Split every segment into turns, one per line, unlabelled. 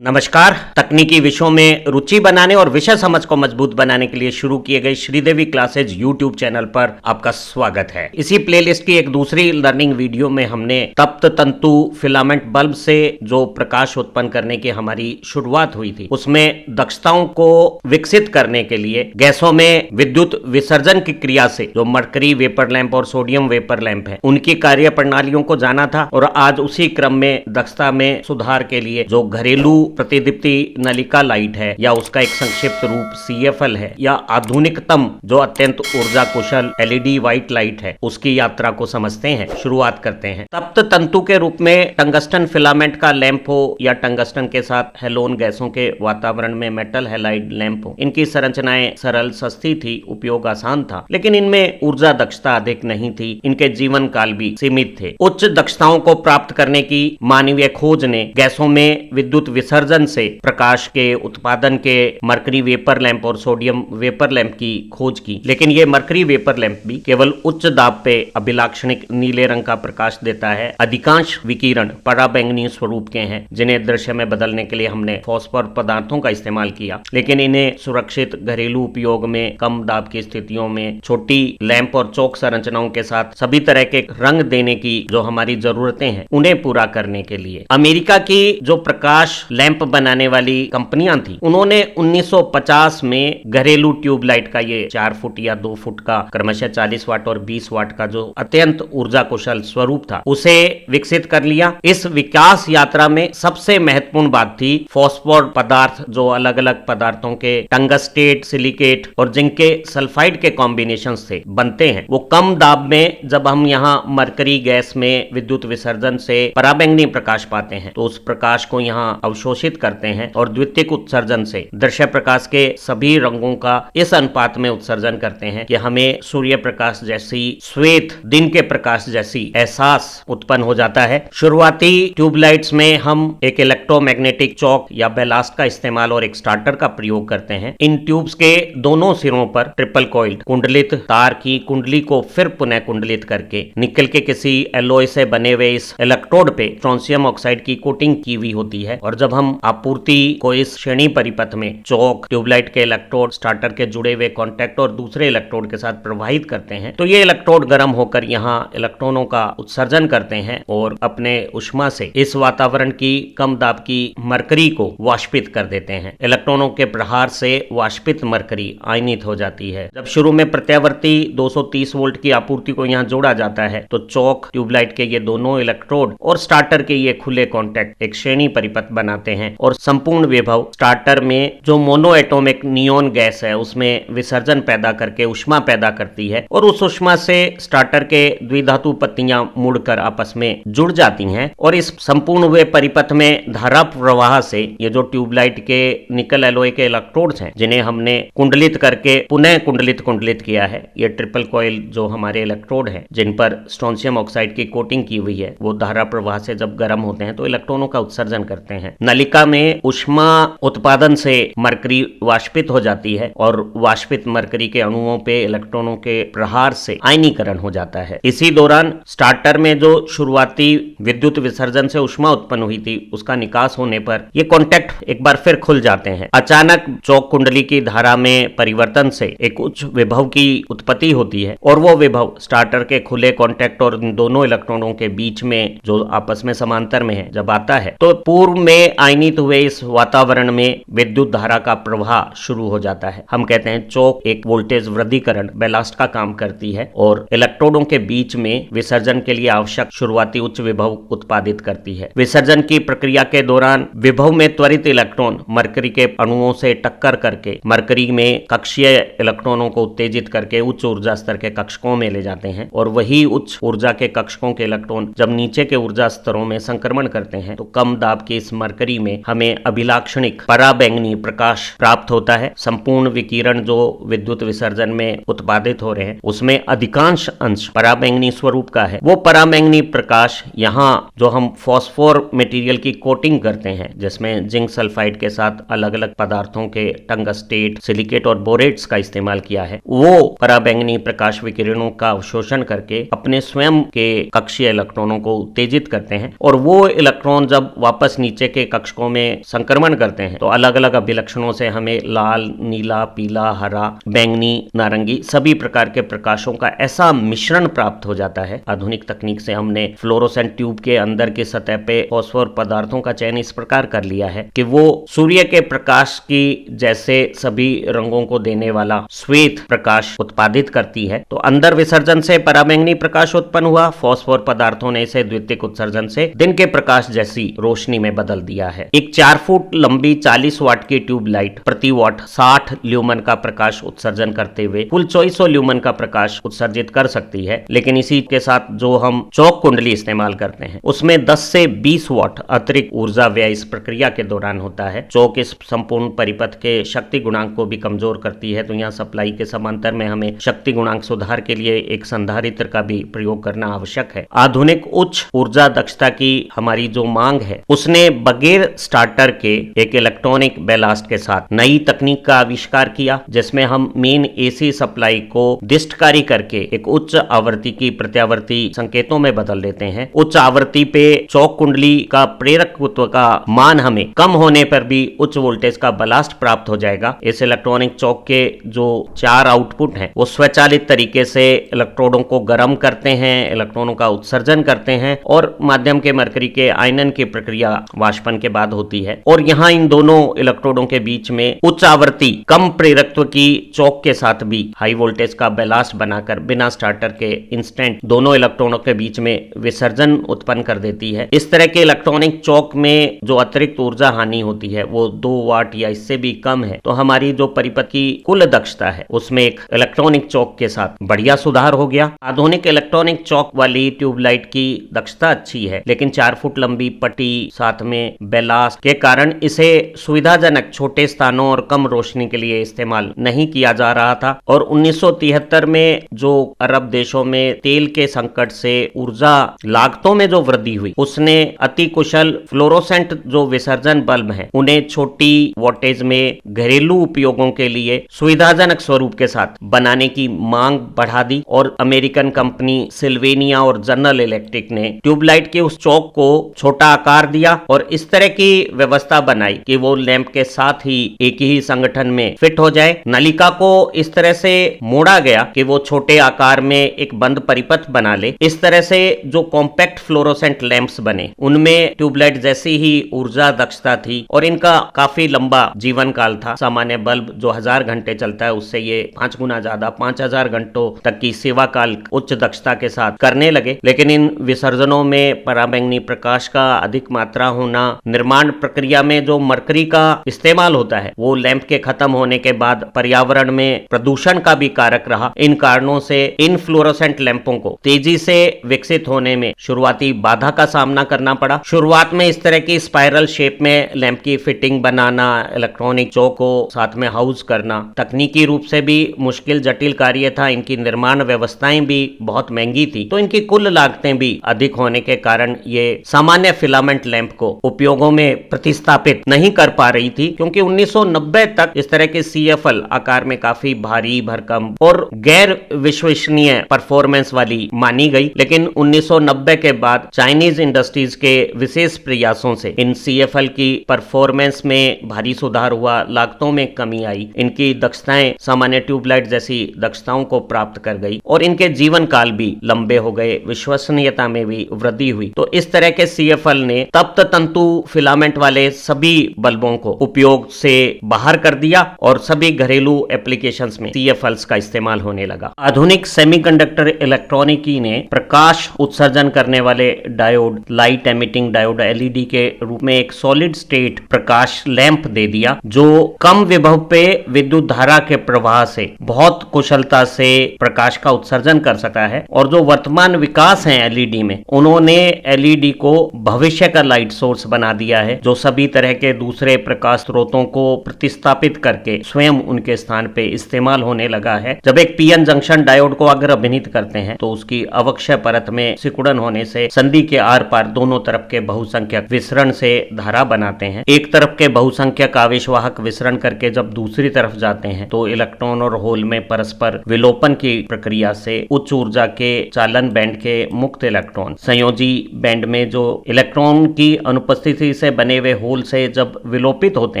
नमस्कार। तकनीकी विषयों में रुचि बनाने और विषय समझ को मजबूत बनाने के लिए शुरू किए गए श्रीदेवी क्लासेज यूट्यूब चैनल पर आपका स्वागत है। इसी प्लेलिस्ट की एक दूसरी लर्निंग वीडियो में हमने तप्त तंतु फिलामेंट बल्ब से जो प्रकाश उत्पन्न करने की हमारी शुरुआत हुई थी, उसमें दक्षताओं को विकसित करने के लिए गैसों में विद्युत विसर्जन की क्रिया से जो मरकरी वेपर लैंप और सोडियम वेपर लैंप है, उनकी कार्य प्रणालियों को जाना था। और आज उसी क्रम में दक्षता में सुधार के लिए जो घरेलू प्रतिदीप्ति नलिका लाइट है या उसका एक संक्षिप्त रूप CFL है, या आधुनिकतम जो अत्यंत ऊर्जा कुशल LED व्हाइट लाइट है, उसकी यात्रा को समझते हैं। शुरुआत करते हैं। तप्त तंतु के रूप में टंगस्टन फिलामेंट का लैंप हो या टंगस्टन के साथ हेलोन गैसों के वातावरण में मेटल हैलाइड लैंप हो, इनकी संरचनाएं सरल सस्ती थी, उपयोग आसान था, लेकिन इनमें ऊर्जा दक्षता अधिक नहीं थी, इनके जीवन काल भी सीमित थे। उच्च दक्षताओं को प्राप्त करने की मानवीय खोज ने गैसों में विद्युत विसर्जन से प्रकाश के उत्पादन के मरकरी वेपर लैंप और सोडियम वेपर लैंप की खोज की। लेकिन ये मरकरी वेपर लैंप भी केवल उच्च दाब पे अभिलाक्षणिक नीले रंग का प्रकाश देता है। अधिकांश विकिरण पराबैंगनी स्वरूप के हैं, जिन्हें दृश्य में बदलने के लिए हमने फॉस्फोर पदार्थों का इस्तेमाल किया। लेकिन इन्हें सुरक्षित घरेलू उपयोग में कम दाब की स्थितियों में छोटी लैंप और चौक संरचनाओं के साथ सभी तरह के रंग देने की जो हमारी जरूरतें हैं, उन्हें पूरा करने के लिए अमेरिका की जो प्रकाश लैंप बनाने वाली कंपनियां थी, उन्होंने 1950 में घरेलू ट्यूबलाइट का ये 4 फुट या 2 फुट का क्रमशः 40 वाट और 20 वाट का जो अत्यंत ऊर्जा कुशल स्वरूप था, उसे विकसित कर लिया। इस विकास यात्रा में सबसे महत्वपूर्ण बात थी फॉस्फोर पदार्थ, जो अलग अलग पदार्थों के टंगस्टेट, सिलिकेट और जिंक के सल्फाइड के कॉम्बिनेशन से बनते हैं। वो कम दाब में जब हम यहाँ मरकरी गैस में विद्युत विसर्जन से पराबैंगनी प्रकाश पाते हैं, तो उस प्रकाश को यहाँ अवशोषित करते हैं और द्वितीयक उत्सर्जन से दृश्य प्रकाश के सभी रंगों का इस अनुपात में उत्सर्जन करते हैं कि हमें सूर्य प्रकाश जैसी, श्वेत दिन के प्रकाश जैसी एहसास उत्पन्न हो जाता है। शुरुआती ट्यूबलाइट्स में हम एक इलेक्ट्रोमैग्नेटिक चौक या बैलास्ट का इस्तेमाल और एक स्टार्टर का प्रयोग करते हैं। इन ट्यूब्स के दोनों सिरों पर ट्रिपल कॉइल्ड कुंडलित तार की कुंडली को फिर पुनः कुंडलित करके निकल के किसी एलॉय से बने हुए इस इलेक्ट्रोड पे स्ट्रोंशियम ऑक्साइड की कोटिंग की हुई होती है। और जब हम आपूर्ति को इस श्रेणी परिपथ में चौक, ट्यूबलाइट के इलेक्ट्रोड, स्टार्टर के जुड़े हुए कॉन्टैक्ट और दूसरे इलेक्ट्रोड के साथ प्रवाहित करते हैं, तो ये इलेक्ट्रोड गर्म होकर यहाँ इलेक्ट्रॉनों का उत्सर्जन करते हैं और अपने उष्मा से इस वातावरण की कम दाब की मरकरी को वाष्पित कर देते हैं। इलेक्ट्रॉनों के प्रहार से वाष्पित मरकरी आयनित हो जाती है। जब शुरू में प्रत्यावर्ती 230 वोल्ट की आपूर्ति को यहाँ जोड़ा जाता है, तो चौक, ट्यूबलाइट के ये दोनों इलेक्ट्रोड और स्टार्टर के ये खुले कॉन्टैक्ट एक श्रेणी परिपथ बनाते हैं और संपूर्ण विभव स्टार्टर में जो मोनो एटॉमिक नियोन गैस है, उसमें विसर्जन पैदा करके उष्मा पैदा करती है और उस उष्मा से स्टार्टर के द्विधातु पत्तियां मुड़कर आपस में जुड़ जाती हैं और इस संपूर्ण हुए परिपथ में धारा प्रवाह से ये जो ट्यूबलाइट के निकल एलॉय के इलेक्ट्रोड्स हैं, जिन्हें हमने कुंडलित करके पुनः कुंडलित किया है, ये ट्रिपल कॉइल जो हमारे इलेक्ट्रोड है, जिन पर स्ट्रोंशियम ऑक्साइड की कोटिंग की हुई है, वो धारा प्रवाह से जब गर्म होते हैं तो इलेक्ट्रॉनों का उत्सर्जन करते हैं। नलिका में उष्मा उत्पादन से मरकरी वाष्पित हो जाती है और वाष्पित मरकरी के अणुओं पे इलेक्ट्रॉनों के प्रहार से आयनीकरण हो जाता है। इसी दौरान स्टार्टर में जो शुरुआती विद्युत विसर्जन से उष्मा उत्पन्न हुई थी, उसका निकास होने पर ये कॉन्टैक्ट एक बार फिर खुल जाते हैं। अचानक चौक कुंडली की धारा में परिवर्तन से एक उच्च विभव की उत्पत्ति होती है और वो विभव स्टार्टर के खुले कॉन्टैक्ट और दोनों इलेक्ट्रॉनों के बीच में जो आपस में समांतर में है जब आता है, तो पूर्व में आयनित हुए इस वातावरण में विद्युत धारा का प्रवाह शुरू हो जाता है। हम कहते हैं चौक एक वोल्टेज वृद्धिकरण बैलास्ट का काम करती है और इलेक्ट्रोडों के बीच में विसर्जन के लिए आवश्यक शुरुआती उच्च विभव उत्पादित करती है। विसर्जन की प्रक्रिया के दौरान विभव में त्वरित इलेक्ट्रॉन मरकरी के अणुओं से टक्कर करके मरकरी में कक्षीय इलेक्ट्रॉनों को उत्तेजित करके उच्च ऊर्जा स्तर के कक्षकों में ले जाते हैं और वही उच्च ऊर्जा के कक्षकों के इलेक्ट्रॉन जब नीचे के ऊर्जा स्तरों में संक्रमण करते हैं, तो कम दाब की इस मरकरी में हमें अभिलाक्षणिक पराबैंगनी प्रकाश प्राप्त होता है। संपूर्ण विकिरण जो विद्युत विसर्जन में उत्पादित हो रहे हैं, उसमें अधिकांश अंश पराबैंगनी स्वरूप का है। वो पराबैंगनी प्रकाश यहाँ जो हम फॉस्फोर मटेरियल की कोटिंग करते हैं, जिसमें जिंक सल्फाइड के साथ अलग अलग पदार्थों के टंगस्टेट, सिलिकेट और बोरेट्स का इस्तेमाल किया है, वो पराबैंगनी प्रकाश विकिरणों का अवशोषण करके अपने स्वयं के कक्षीय इलेक्ट्रॉनों को उत्तेजित करते हैं और वो इलेक्ट्रॉन जब वापस नीचे के कक्षकों में संक्रमण करते हैं तो अलग अलग अभिलक्षणों से हमें लाल, नीला, पीला, हरा, बैंगनी, नारंगी सभी प्रकार के प्रकाशों का ऐसा मिश्रण प्राप्त हो जाता है। आधुनिक तकनीक से हमने फ्लोरोसेंट ट्यूब के अंदर की सतह पे फॉस्फोर पदार्थों का चयन इस प्रकार कर लिया है कि वो सूर्य के प्रकाश की जैसे सभी रंगों को देने वाला श्वेत प्रकाश उत्पादित करती है। तो अंदर विसर्जन से पराबैंगनी प्रकाश उत्पन्न हुआ, फॉस्फोर पदार्थों ने इसे द्वितीयक उत्सर्जन से दिन के प्रकाश जैसी रोशनी में बदल दिया है। एक 4 फुट लंबी 40 वाट की ट्यूब लाइट प्रति वाट 60 ल्यूमन का प्रकाश उत्सर्जन करते हुए कुल 2400 ल्यूमन का प्रकाश उत्सर्जित कर सकती है। लेकिन इसी के साथ जो हम चौक कुंडली इस्तेमाल करते हैं उसमें 10 से 20 वाट अतिरिक्त ऊर्जा व्यय इस प्रक्रिया के दौरान होता है। चौक इस संपूर्ण परिपथ के शक्ति गुणांक को भी कमजोर करती है, तो यहाँ सप्लाई के समांतर में हमें शक्ति गुणांक सुधार के लिए एक संधारित्र का भी प्रयोग करना आवश्यक है। आधुनिक उच्च ऊर्जा दक्षता की हमारी जो मांग है उसने बगैर स्टार्टर के एक इलेक्ट्रॉनिक बैलास्ट के साथ नई तकनीक का आविष्कार किया, जिसमें हम मेन एसी सप्लाई को डिस्टकारी करके एक उच्च आवृत्ति की प्रत्यावर्ती संकेतों में बदल देते हैं। उच्च आवृत्ति पे चौक कुंडली का प्रेरकत्व का मान हमें कम होने पर भी उच्च वोल्टेज का बलास्ट प्राप्त हो जाएगा। इस इलेक्ट्रॉनिक चौक के जो 4 आउटपुट हैं वो स्वचालित तरीके से इलेक्ट्रोडों को गर्म करते हैं, इलेक्ट्रॉनों का उत्सर्जन करते हैं और माध्यम के मरकरी के आयनन की प्रक्रिया वाष्पन के बाद होती है। और यहाँ इन दोनों इलेक्ट्रोडों के बीच में उच्च आवृत्ति कम प्रेरकत्व की चौक के साथ भी हाई वोल्टेज का बैलास्ट बनाकर बिना स्टार्टर के इंस्टेंट दोनों इलेक्ट्रॉनों के बीच में विसर्जन उत्पन्न कर देती है। इस तरह के इलेक्ट्रॉनिक चौक में जो अतिरिक्त ऊर्जा हानि होती है वो 2 वाट या इससे भी कम है। तो हमारी जो परिपथ की कुल दक्षता है उसमें एक इलेक्ट्रॉनिक चौक के साथ बढ़िया सुधार हो गया। आधुनिक इलेक्ट्रॉनिक चौक वाली ट्यूबलाइट की दक्षता अच्छी है, लेकिन 4 फुट लंबी पट्टी साथ में बैलास्ट के कारण इसे सुविधाजनक छोटे स्थानों और कम रोशनी के लिए इस्तेमाल नहीं किया जा रहा था। और 1973 में जो अरब देशों में तेल के संकट से ऊर्जा लागतों में जो वृद्धि हुई उसने अति कुशल फ्लोरोसेंट जो विसर्जन बल्ब हैं उन्हें छोटी वोल्टेज में घरेलू उपयोगों के लिए सुविधाजनक स्वरूप के साथ बनाने की मांग बढ़ा दी। और अमेरिकन कंपनी सिल्वेनिया और जनरल इलेक्ट्रिक ने ट्यूबलाइट के उस चौक को छोटा आकार दिया और इस तरह की व्यवस्था बनाई कि वो लैंप के साथ ही एक ही संगठन में फिट हो जाए। नलिका को इस तरह से मोड़ा गया कि वो छोटे आकार में एक बंद परिपथ बना ले। इस तरह से जो कॉम्पैक्ट फ्लोरोसेंट लैंप्स बने उनमें ट्यूबलाइट जैसी ही ऊर्जा दक्षता थी और इनका काफी लंबा जीवन काल था। सामान्य बल्ब जो 1000 घंटे चलता है उससे ये 5 गुना ज्यादा 5000 घंटों तक की सेवा काल उच्च दक्षता के साथ करने लगे। लेकिन इन विसर्जनों में पराबैंगनी प्रकाश का अधिक मात्रा होना, निर्माण प्रक्रिया में जो मरकरी का इस्तेमाल होता है वो लैंप के खत्म होने के बाद पर्यावरण में प्रदूषण का भी कारक रहा। इन कारणों से इन फ्लोरोसेंट लैंपों को तेजी से विकसित होने में शुरुआती बाधा का सामना करना पड़ा। शुरुआत में इस तरह की स्पाइरल शेप में लैंप की फिटिंग बनाना, इलेक्ट्रॉनिक चौक को साथ में हाउस करना तकनीकी रूप से भी मुश्किल जटिल कार्य था। इनकी निर्माण व्यवस्थाएं भी बहुत महंगी थी, तो इनकी कुल लागतें भी अधिक होने के कारण ये सामान्य फिलामेंट लैंप को उपयोगों में प्रतिस्थापित नहीं कर पा रही थी। क्योंकि 1990 तक इस तरह के CFL आकार में काफी भारी भरकम और गैर विश्वसनीय परफॉर्मेंस वाली मानी गई। लेकिन 1990 के बाद चाइनीज इंडस्ट्रीज के विशेष प्रयासों से इन CFL की परफॉर्मेंस में भारी सुधार हुआ, लागतों में कमी आई, इनकी दक्षताएं सामान्य ट्यूबलाइट जैसी दक्षताओं को प्राप्त कर गई और इनके जीवन काल भी लंबे हो गए, विश्वसनीयता में भी वृद्धि हुई। तो इस तरह के CFL ने तप्त तंतु फिलामेंट वाले सभी बल्बों को उपयोग से बाहर कर दिया और सभी घरेलू एप्लीकेशंस में CFLs का इस्तेमाल होने लगा। आधुनिक सेमीकंडक्टर इलेक्ट्रॉनिकी ने प्रकाश उत्सर्जन करने वाले diode, light emitting diode LED के रूप में एक सॉलिड स्टेट प्रकाश लैंप दे दिया जो कम विभव पे विद्युत धारा के प्रवाह से बहुत कुशलता से प्रकाश का उत्सर्जन कर सकता है। और जो वर्तमान विकास है LED में, उन्होंने LED को भविष्य का लाइट सोर्स बना दिया है जो सभी तरह के दूसरे प्रकाश स्रोतों को प्रतिस्थापित करके स्वयं उनके स्थान पे इस्तेमाल होने लगा है। जब एक PN जंक्शन डायोड को अगर अभिनीत करते हैं तो उसकी अवक्षय परत में सिकुड़न होने से संधि के आर पार दोनों तरफ के बहुसंख्यक विसरण से धारा बनाते हैं। एक तरफ के बहुसंख्यक आवेशवाहक विसरण करके जब दूसरी तरफ जाते हैं तो इलेक्ट्रॉन और होल में परस्पर विलोपन की प्रक्रिया से उच्च ऊर्जा के चालन बैंड के मुक्त इलेक्ट्रॉन संयोजी बैंड में जो इलेक्ट्रॉन की अनुपस्थिति बिजली से बने हुए होल से जब विलोपित होते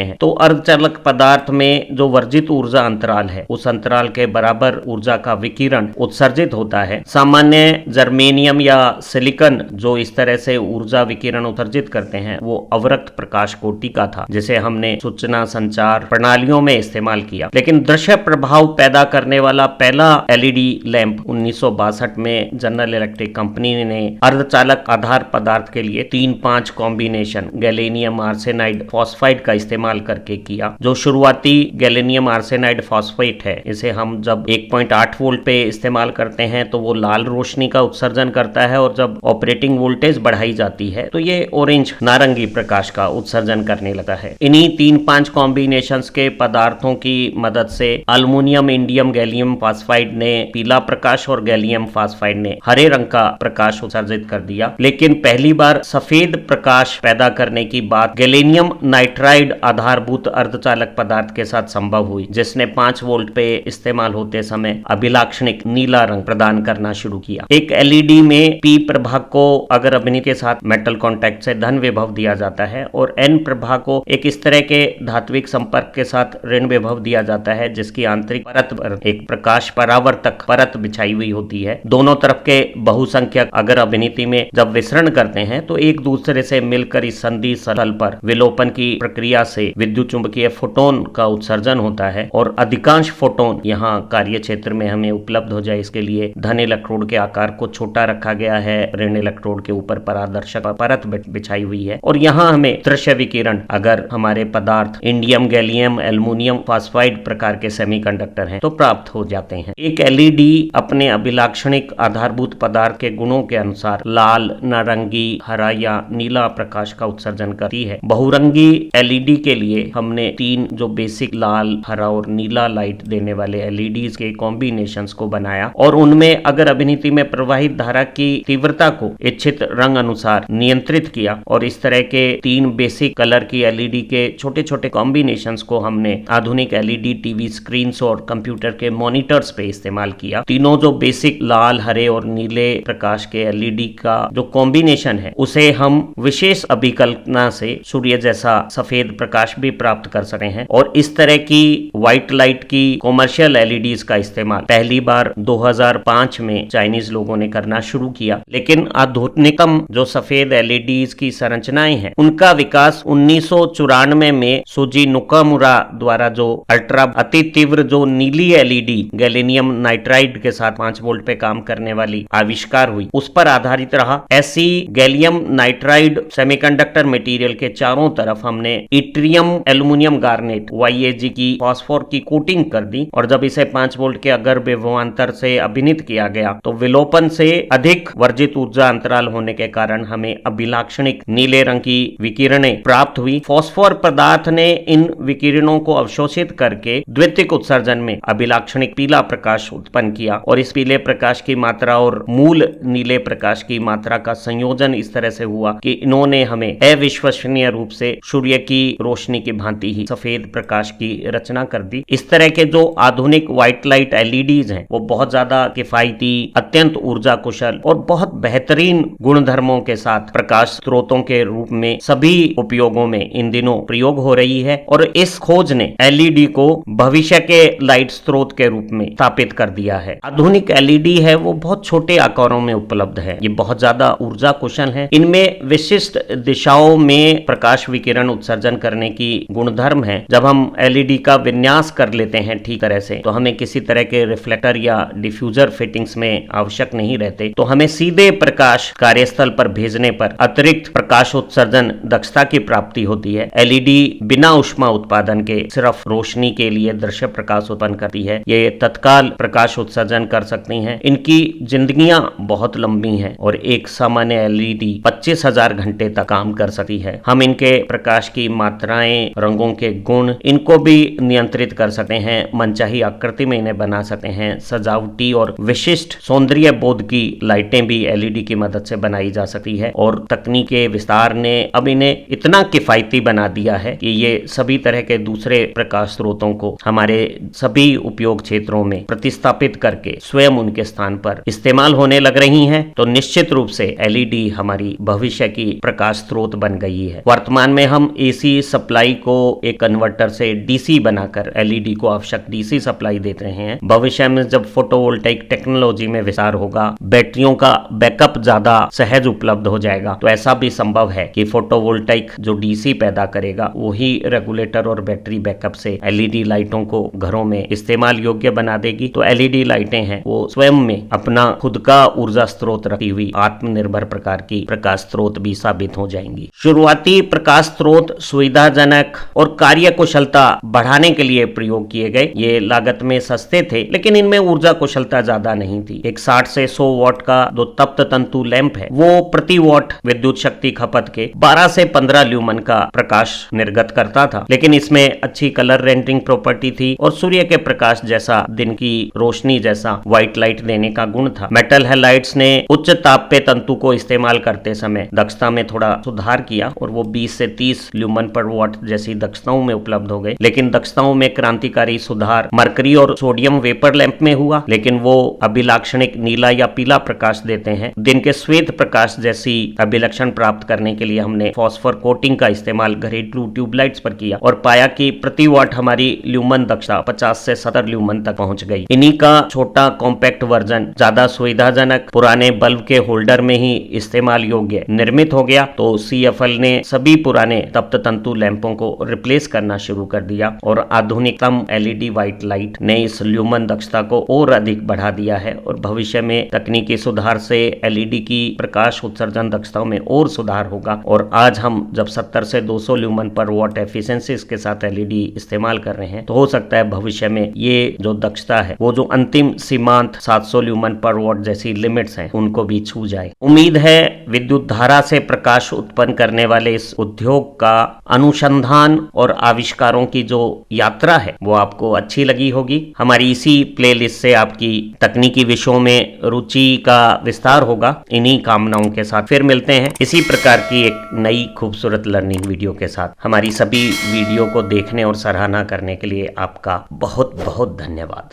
हैं तो अर्धचालक पदार्थ में जो वर्जित ऊर्जा अंतराल है उस अंतराल के बराबर ऊर्जा का विकिरण उत्सर्जित होता है। सामान्य जर्मेनियम या सिलिकॉन जो इस तरह से ऊर्जा विकिरण उत्सर्जित करते हैं वो अवरक्त प्रकाश कोटि का था, जिसे हमने सूचना संचार प्रणालियों में इस्तेमाल किया। लेकिन दृश्य प्रभाव पैदा करने वाला पहला एलईडी लैंप 1962 में जनरल इलेक्ट्रिक कंपनी ने अर्धचालक आधार पदार्थ के लिए 3-5 कॉम्बिनेशन गैलेनियम आर्सेनाइड फॉस्फाइड का इस्तेमाल करके किया। जो शुरुआती गैलेनियम आर्सेनाइड फॉस्फेट है, इसे हम जब 1.8 वोल्ट पे इस्तेमाल करते हैं तो वो लाल रोशनी का उत्सर्जन करता है, और जब ऑपरेटिंग वोल्टेज बढ़ाई जाती है तो ये ऑरेंज नारंगी प्रकाश का उत्सर्जन करने लगा है। इन्हीं 3-5 कॉम्बिनेशंस के पदार्थों की मदद से अल्युमिनियम इंडियम गैलियम फॉस्फाइड ने पीला प्रकाश और गैलियम फॉस्फाइड ने हरे रंग का प्रकाश उत्सर्जित कर दिया। लेकिन पहली बार सफेद प्रकाश पैदा करने की बात गैलेनियम नाइट्राइड आधारभूत अर्धचालक पदार्थ के साथ संभव हुई, जिसने 5 वोल्ट पे इस्तेमाल होते समय अभिलाक्षणिक नीला रंग प्रदान करना शुरू किया। एक एलईडी में पी प्रभाग को अगर अभिनीत के साथ मेटल कॉन्टैक्ट से धन विभव दिया जाता है और एन प्रभाग को एक इस तरह के धात्विक संपर्क के साथ ऋण विभव दिया जाता है, जिसकी आंतरिक परत पर एक प्रकाश परावर्तक परत बिछाई हुई होती है। दोनों तरफ के बहुसंख्यक अगर अभिनीति में जब विसरण करते हैं तो एक दूसरे से मिलकर इस संधि स्थल पर विलोपन की प्रक्रिया से विद्युत चुंबकीय फोटोन का उत्सर्जन होता है, और अधिकांश फोटोन यहाँ कार्य क्षेत्र में हमें उपलब्ध हो जाए इसके लिए धन इलेक्ट्रोड के आकार को छोटा रखा गया है, ऋण इलेक्ट्रोड के ऊपर पारदर्शक परत बिछाई हुई है, और यहाँ हमें दृश्य विकिरण अगर हमारे पदार्थ इंडियम गैलियम एल्युमिनियम फॉस्फाइड प्रकार के सेमीकंडक्टर हैं तो प्राप्त हो जाते हैं। एक एलईडी अपने अभिलाक्षणिक आधारभूत पदार्थ के गुणों के अनुसार लाल, नारंगी, हरा या नीला प्रकाश का उत्सर्जन करती है। बहुरंगी एलईडी के लिए हमने 3 जो बेसिक लाल, हरा और नीला लाइट देने वाले एलईडीज के कॉम्बिनेशंस को बनाया, और उनमें अगर अभिनीति में प्रवाहित धारा की तीव्रता को इच्छित रंग अनुसार नियंत्रित किया, और इस तरह के 3 बेसिक कलर की एलईडी के छोटे छोटे कॉम्बिनेशंस को हमने आधुनिक एलईडी टीवी स्क्रीन और कंप्यूटर के मॉनिटर्स पे इस्तेमाल किया। तीनों जो बेसिक लाल, हरे और नीले प्रकाश के एलईडी का जो कॉम्बिनेशन है उसे हम विशेष अभिकल्पना से सूर्य जैसा सफेद प्रकाश भी प्राप्त कर सकते हैं, और इस तरह की व्हाइट लाइट की कॉमर्शियल एलईडीज का इस्तेमाल पहली बार 2005 में चाइनीज लोगों ने करना शुरू किया। लेकिन आधुनिकतम जो सफेद एलईडीज की संरचनाएं हैं उनका विकास 1994 में सुजी नुकामुरा द्वारा जो अल्ट्रा अति तीव्र जो नीली एलईडी गैलेनियम नाइट्राइड के साथ 5 वोल्ट पे काम करने वाली आविष्कार हुई, उस पर आधारित रहा। ऐसी गैलियम नाइट्राइड सेमीकंडक्टर मटेरियल के चारों तरफ हमने इट्रियम एल्युमिनियम गार्नेट YAG की फॉस्फोर की कोटिंग कर दी, और जब इसे 5 वोल्ट के अगर विभवांतर से अभिनीत किया गया तो विलोपन से अधिक वर्जित ऊर्जा अंतराल होने के कारण हमें अभिलाक्षणिक नीले रंग की विकिरणें प्राप्त हुई। फॉस्फोर पदार्थ ने इन विकिरणों को अवशोषित करके द्वितीयक उत्सर्जन में अभिलाक्षणिक पीला प्रकाश उत्पन्न किया, और इस पीले प्रकाश की मात्रा और मूल नीले प्रकाश की मात्रा का संयोजन इस तरह से हुआ कि इन्होंने हमें अविश्वसनीय रूप से सूर्य की रोशनी की भांति ही सफेद प्रकाश की रचना कर दी। इस तरह के जो आधुनिक व्हाइट लाइट एलईडीज हैं वो बहुत ज्यादा किफायती, अत्यंत ऊर्जा कुशल और बहुत बेहतरीन गुणधर्मों के साथ प्रकाश स्रोतों के रूप में सभी उपयोगों में इन दिनों प्रयोग हो रही है, और इस खोज ने एलईडी को भविष्य के लाइट स्रोत के रूप में स्थापित कर दिया है। आधुनिक एलईडी है वो बहुत छोटे आकारों में उपलब्ध है, ये बहुत ज्यादा ऊर्जा कुशल है, इनमें विशिष्ट दिशाओं में प्रकाश विकिरण उत्सर्जन करने की गुणधर्म है। जब हम एलईडी का विन्यास कर लेते हैं ठीक तरह से तो हमें किसी तरह के रिफ्लेक्टर या डिफ्यूजर फिटिंग्स में आवश्यक नहीं रहते, तो हमें सीधे प्रकाश कार्यस्थल पर भेजने पर अतिरिक्त प्रकाश उत्सर्जन दक्षता की प्राप्ति होती है। एलईडी बिना ऊष्मा उत्पादन के सिर्फ रोशनी के लिए दृश्य प्रकाश उत्पन्न करती है। ये तत्काल प्रकाश उत्सर्जन कर सकती हैं। इनकी जिंदगियां बहुत लंबी हैं और एक सामान्य एलईडी 25,000 घंटे तक काम कर सकती है। हम इनके प्रकाश की मात्राएं, रंगों के गुण, इनको भी नियंत्रित कर सकते हैं। मनचाही आकृति में इन्हें बना सकते हैं। सजावटी और विशिष्ट सौंदर्य बोध की लाइटें भी एलईडी की मदद से बनाई जा सकती है, और तकनीक के विस्तार ने अब इन्हें इतना किफायती बना दिया है कि ये सभी तरह के दूसरे प्रकाश स्रोतों को हमारे सभी उपयोग क्षेत्रों में प्रतिस्थापित करके स्वयं उनके स्थान पर इस्तेमाल होने लग रही हैं। तो निश्चित रूप से एलईडी हमारी भविष्य की प्रकाश स्रोत बन गई है। वर्तमान में हम एसी सप्लाई को एक कन्वर्टर से डीसी बनाकर एलईडी को आवश्यक डीसी सप्लाई देते हैं। भविष्य में जब फोटोवोल्टाइक टेक्नोलॉजी में विस्तार होगा, बैटरियों का बैकअप ज्यादा सहज उपलब्ध हो जाएगा, तो ऐसा भी संभव है कि फोटोवोल्टाइक जो डीसी पैदा करेगा वही रेगुलेटर और बैटरी बैकअप से एलईडी लाइटों को घरों में इस्तेमाल योग्य बना देगी। तो एलईडी लाइटें हैं वो स्वयं में अपना खुद का ऊर्जा स्रोत रखी हुई आत्मनिर्भर प्रकार की प्रकाश स्रोत भी साबित हो जाएंगी। शुरुआती प्रकाश स्रोत सुविधाजनक और कार्य कुशलता बढ़ाने के लिए प्रयोग किए गए। ये लागत में सस्ते थे, लेकिन इनमें ऊर्जा कुशलता ज्यादा नहीं थी। एक 60 से 100 वॉट का जो तप्त तंतु लैंप है वो प्रति वॉट विद्युत शक्ति खपत के 12 से 15 ल्यूमन का प्रकाश निर्गत करता था, लेकिन इसमें अच्छी कलर रेंडरिंग प्रॉपर्टी थी और सूर्य के प्रकाश जैसा, दिन की रोशनी जैसा व्हाइट लाइट देने का गुण था। मेटल हैलाइड्स ने उच्च ताप पे तंतु को इस्तेमाल करते समय दक्षता में थोड़ा सुधार किया और वो 20 से 30 ल्यूमन पर वॉट जैसी दक्षताओं में उपलब्ध हो गए। लेकिन दक्षताओं में क्रांतिकारी सुधार मरकरी और सोडियम वेपर लैंप में हुआ, लेकिन वो अभिलाक्षणिक नीला या पीला प्रकाश देते हैं। दिन के श्वेत प्रकाश जैसी अभिलक्षण प्राप्त करने के लिए हमने फॉस्फर कोटिंग का इस्तेमाल घरेलू ट्यूबलाइट्स पर किया और पाया कि प्रति वॉट हमारी ल्यूमन दक्षता 50 से 70 ल्यूमन तक पहुंच गई। इन्हीं का छोटा कॉम्पैक्ट वर्जन ज्यादा सुविधाजनक पुराने बल्ब के होल्डर में ही इस्तेमाल योग्य निर्मित हो गया। तो CFL ने सभी पुराने तप्त तंतु लैंपों को रिप्लेस करना शुरू कर दिया और आधुनिकतम एलईडी व्हाइट लाइट ने इस ल्यूमन दक्षता को और अधिक बढ़ा दिया है और भविष्य में तकनीकी सुधार से एलईडी की प्रकाश उत्सर्जन दक्षताओं में और सुधार होगा। और आज हम जब 70 से 200 ल्यूमन पर वॉट एफिशिएंसी के साथ एलईडी इस्तेमाल कर रहे हैं, तो हो सकता है भविष्य में ये जो दक्षता है वो जो अंतिम सीमांत 700 ल्यूमन पर वॉट जैसी लिमिट्स हैं उनको भी छू जाए। उम्मीद है विद्युत धारा से प्रकाश उत्पन्न करने वाले इस उद्योग का अनुसंधान और आविष्कारों की जो यात्रा है वो आपको अच्छी लगी होगी। हमारी इसी प्लेलिस्ट से आपकी तकनीकी विषयों में रुचि का विस्तार होगा। इन्हीं कामनाओं के साथ फिर मिलते हैं इसी प्रकार की एक नई खूबसूरत लर्निंग वीडियो के साथ। हमारी सभी वीडियो को देखने और सराहना करने के लिए आपका बहुत बहुत धन्यवाद।